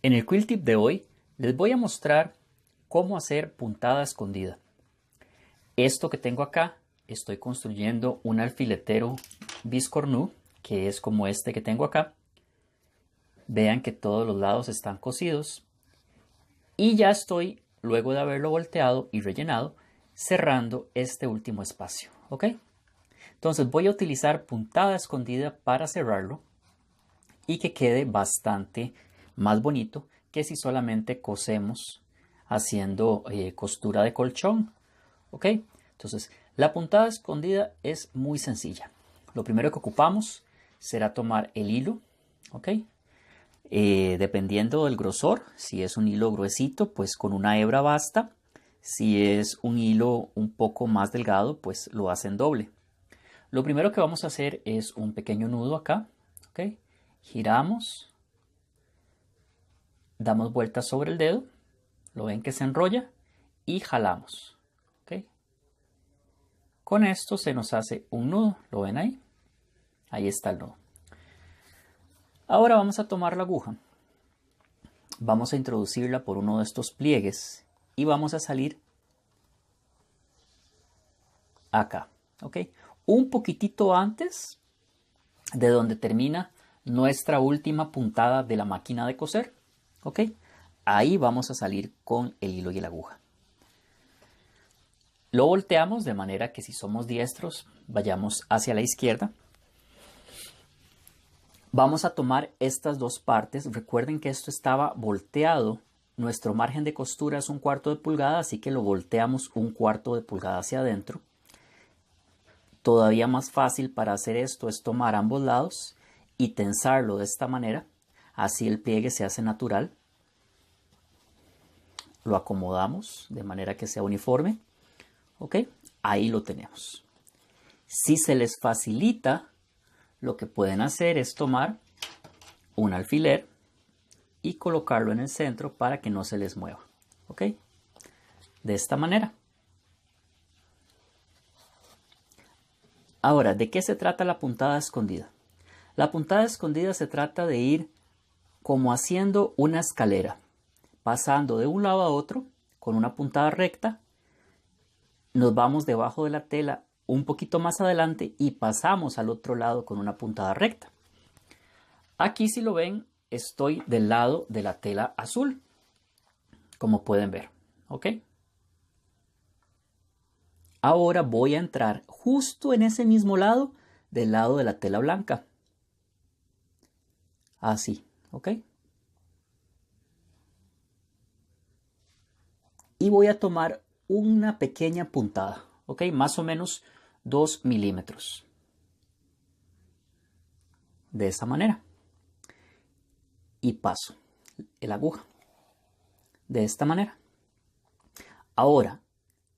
En el quill tip de hoy les voy a mostrar cómo hacer puntada escondida. Esto que tengo acá, estoy construyendo un alfiletero biscornú, que es como este que tengo acá. Vean que todos los lados están cosidos. Y ya estoy, luego de haberlo volteado y rellenado, cerrando este último espacio. ¿Ok? Entonces voy a utilizar puntada escondida para cerrarlo y que quede bastante más bonito que si solamente cosemos haciendo costura de colchón. ¿Ok? Entonces la puntada escondida es muy sencilla. Lo primero que ocupamos será tomar el hilo. ¿Ok? Dependiendo del grosor, si es un hilo gruesito, pues con una hebra basta. Si es un hilo un poco más delgado, pues lo hacen doble. Lo primero que vamos a hacer es un pequeño nudo acá. ¿Ok? Giramos, damos vueltas sobre el dedo, lo ven que se enrolla y jalamos. ¿Ok? Con esto se nos hace un nudo, ¿lo ven ahí? Ahí está el nudo. Ahora vamos a tomar la aguja, vamos a introducirla por uno de estos pliegues y vamos a salir acá. ¿Ok? Un poquitito antes de donde termina nuestra última puntada de la máquina de coser. ¿Ok? Ahí vamos a salir con el hilo y la aguja. Lo volteamos de manera que si somos diestros vayamos hacia la izquierda. Vamos a tomar estas dos partes. Recuerden que esto estaba volteado. Nuestro margen de costura es 1/4 de pulgada, así que lo volteamos 1/4 de pulgada hacia adentro. Todavía más fácil para hacer esto es tomar ambos lados y tensarlo de esta manera. Así el pliegue se hace natural. Lo acomodamos de manera que sea uniforme. ¿Ok? Ahí lo tenemos. Si se les facilita, lo que pueden hacer es tomar un alfiler y colocarlo en el centro para que no se les mueva. ¿Ok? De esta manera. Ahora, ¿de qué se trata la puntada escondida? La puntada escondida se trata de ir como haciendo una escalera, pasando de un lado a otro con una puntada recta. Nos vamos debajo de la tela un poquito más adelante y pasamos al otro lado con una puntada recta. Aquí, si lo ven, estoy del lado de la tela azul, como pueden ver. ¿Ok? Ahora voy a entrar justo en ese mismo lado, del lado de la tela blanca. Así, ¿ok? Y voy a tomar una pequeña puntada, ¿ok? Más o menos 2 milímetros. De esa manera. Y paso la aguja. De esta manera. Ahora,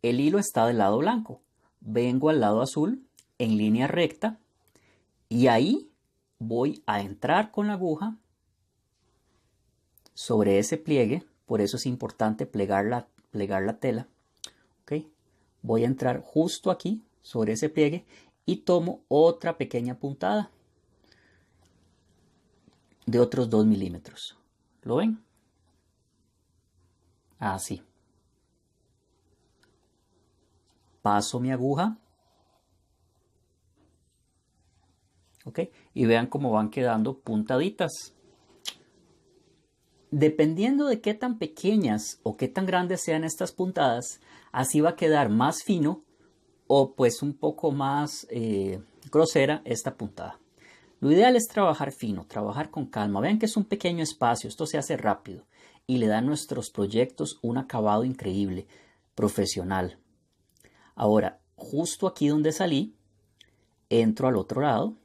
el hilo está del lado blanco. Vengo al lado azul en línea recta y ahí voy a entrar con la aguja sobre ese pliegue. Por eso es importante plegar la tela. ¿Ok? Voy a entrar justo aquí sobre ese pliegue y tomo otra pequeña puntada de otros 2 milímetros. ¿Lo ven? Así. Paso mi aguja. ¿Ok? Y vean cómo van quedando puntaditas. Dependiendo de qué tan pequeñas o qué tan grandes sean estas puntadas, así va a quedar más fino o pues un poco más grosera esta puntada. Lo ideal es trabajar fino, trabajar con calma. Vean que es un pequeño espacio, esto se hace rápido y le da a nuestros proyectos un acabado increíble, profesional. Ahora, justo aquí donde salí, entro al otro lado,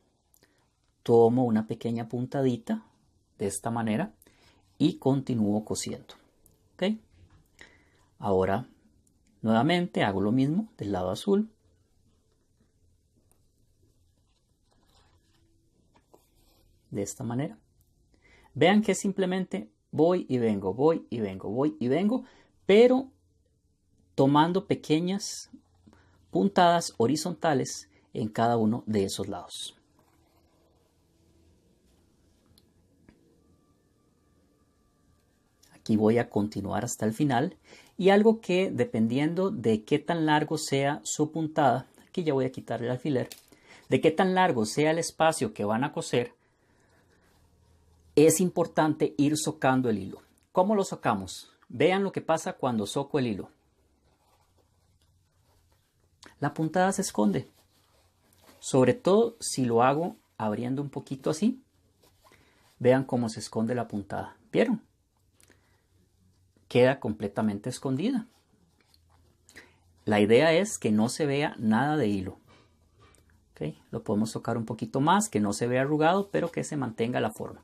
tomo una pequeña puntadita de esta manera y continúo cosiendo. ¿Ok? Ahora, nuevamente hago lo mismo del lado azul. De esta manera. Vean que simplemente voy y vengo, voy y vengo, voy y vengo, pero tomando pequeñas puntadas horizontales en cada uno de esos lados. Aquí voy a continuar hasta el final. Y algo que, dependiendo de qué tan largo sea su puntada, aquí ya voy a quitar el alfiler, de qué tan largo sea el espacio que van a coser, es importante ir socando el hilo. ¿Cómo lo socamos? Vean lo que pasa cuando soco el hilo. La puntada se esconde. Sobre todo si lo hago abriendo un poquito así. Vean cómo se esconde la puntada. ¿Vieron? Queda completamente escondida. La idea es que no se vea nada de hilo. ¿Okay? Lo podemos tocar un poquito más, que no se vea arrugado, pero que se mantenga la forma.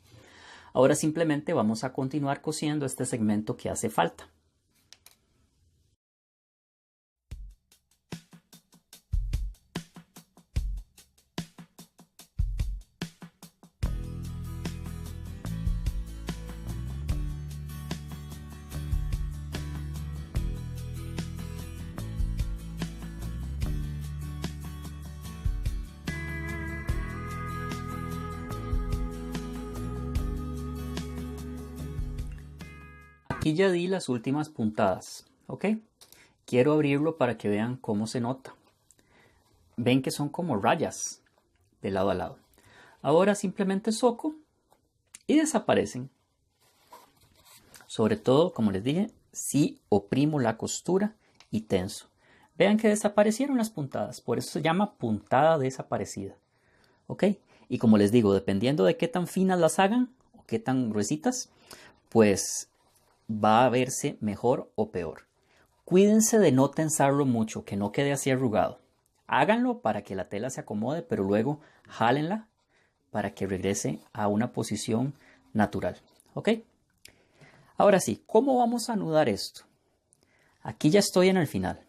Ahora simplemente vamos a continuar cosiendo este segmento que hace falta. Aquí ya di las últimas puntadas, ¿ok? Quiero abrirlo para que vean cómo se nota. Ven que son como rayas de lado a lado. Ahora simplemente soco y desaparecen. Sobre todo, como les dije, si oprimo la costura y tenso. Vean que desaparecieron las puntadas, por eso se llama puntada desaparecida, ¿ok? Y como les digo, dependiendo de qué tan finas las hagan o qué tan gruesitas, pues va a verse mejor o peor. Cuídense de no tensarlo mucho, que no quede así arrugado. Háganlo para que la tela se acomode, pero luego jálenla para que regrese a una posición natural. ¿Ok? Ahora sí, ¿cómo vamos a anudar esto? Aquí ya estoy en el final.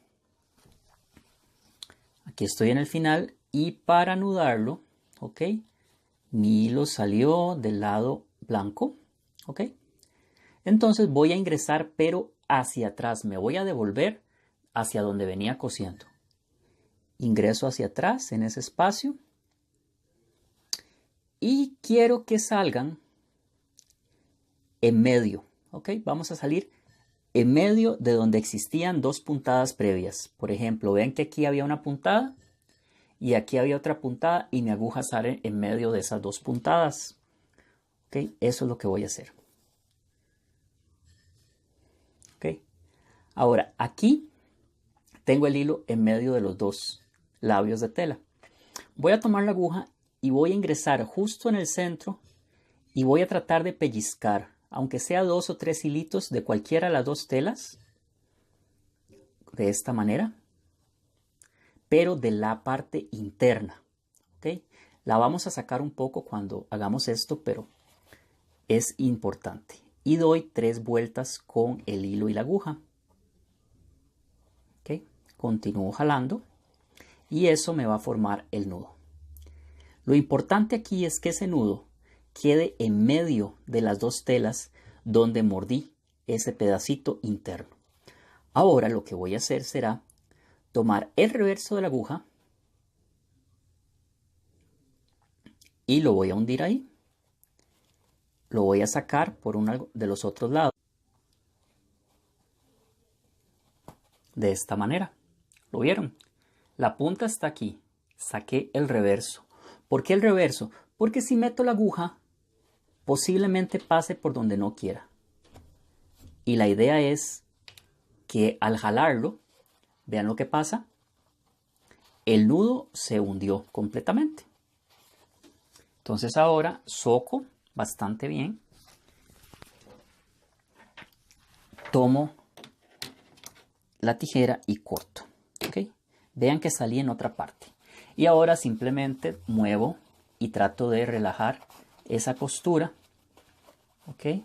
Aquí estoy en el final y para anudarlo, ¿ok? Mi hilo salió del lado blanco, ¿ok? Entonces voy a ingresar pero hacia atrás, me voy a devolver hacia donde venía cosiendo. Ingreso hacia atrás en ese espacio y quiero que salgan en medio, ¿ok? Vamos a salir en medio de donde existían dos puntadas previas. Por ejemplo, ven que aquí había una puntada y aquí había otra puntada y mi aguja sale en medio de esas dos puntadas, ¿ok? Eso es lo que voy a hacer. Ahora, aquí tengo el hilo en medio de los dos labios de tela. Voy a tomar la aguja y voy a ingresar justo en el centro y voy a tratar de pellizcar, aunque sea 2 o 3 hilitos de cualquiera de las dos telas, de esta manera, pero de la parte interna. ¿Okay? La vamos a sacar un poco cuando hagamos esto, pero es importante. Y doy 3 vueltas con el hilo y la aguja. ¿Okay? Continúo jalando y eso me va a formar el nudo. Lo importante aquí es que ese nudo quede en medio de las dos telas donde mordí ese pedacito interno. Ahora lo que voy a hacer será tomar el reverso de la aguja y lo voy a hundir ahí. Lo voy a sacar por uno de los otros lados. De esta manera. ¿Lo vieron? La punta está aquí. Saqué el reverso. ¿Por qué el reverso? Porque si meto la aguja, posiblemente pase por donde no quiera. Y la idea es que al jalarlo, vean lo que pasa, el nudo se hundió completamente. Entonces ahora soco bastante bien. Tomo la tijera y corto. ¿Okay? Vean que salí en otra parte. Y ahora simplemente muevo y trato de relajar esa costura. ¿Ok?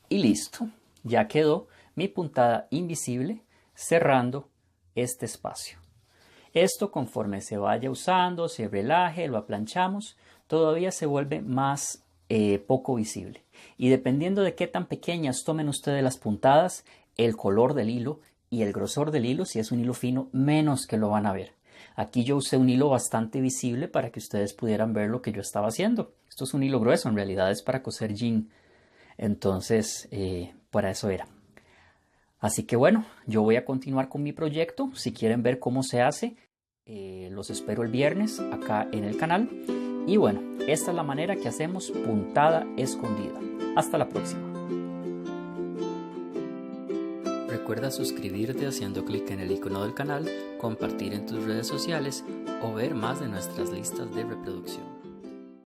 Y listo. Ya quedó mi puntada invisible cerrando este espacio. Esto conforme se vaya usando, se relaje, lo aplanchamos, todavía se vuelve más poco visible. Y dependiendo de qué tan pequeñas tomen ustedes las puntadas, el color del hilo y el grosor del hilo, si es un hilo fino, menos que lo van a ver. Aquí yo usé un hilo bastante visible para que ustedes pudieran ver lo que yo estaba haciendo. Esto es un hilo grueso, en realidad es para coser jean. Entonces, para eso era. Así que bueno, yo voy a continuar con mi proyecto. Si quieren ver cómo se hace, los espero el viernes acá en el canal. Y bueno, esta es la manera que hacemos puntada escondida. Hasta la próxima. Recuerda suscribirte haciendo clic en el icono del canal, compartir en tus redes sociales o ver más de nuestras listas de reproducción.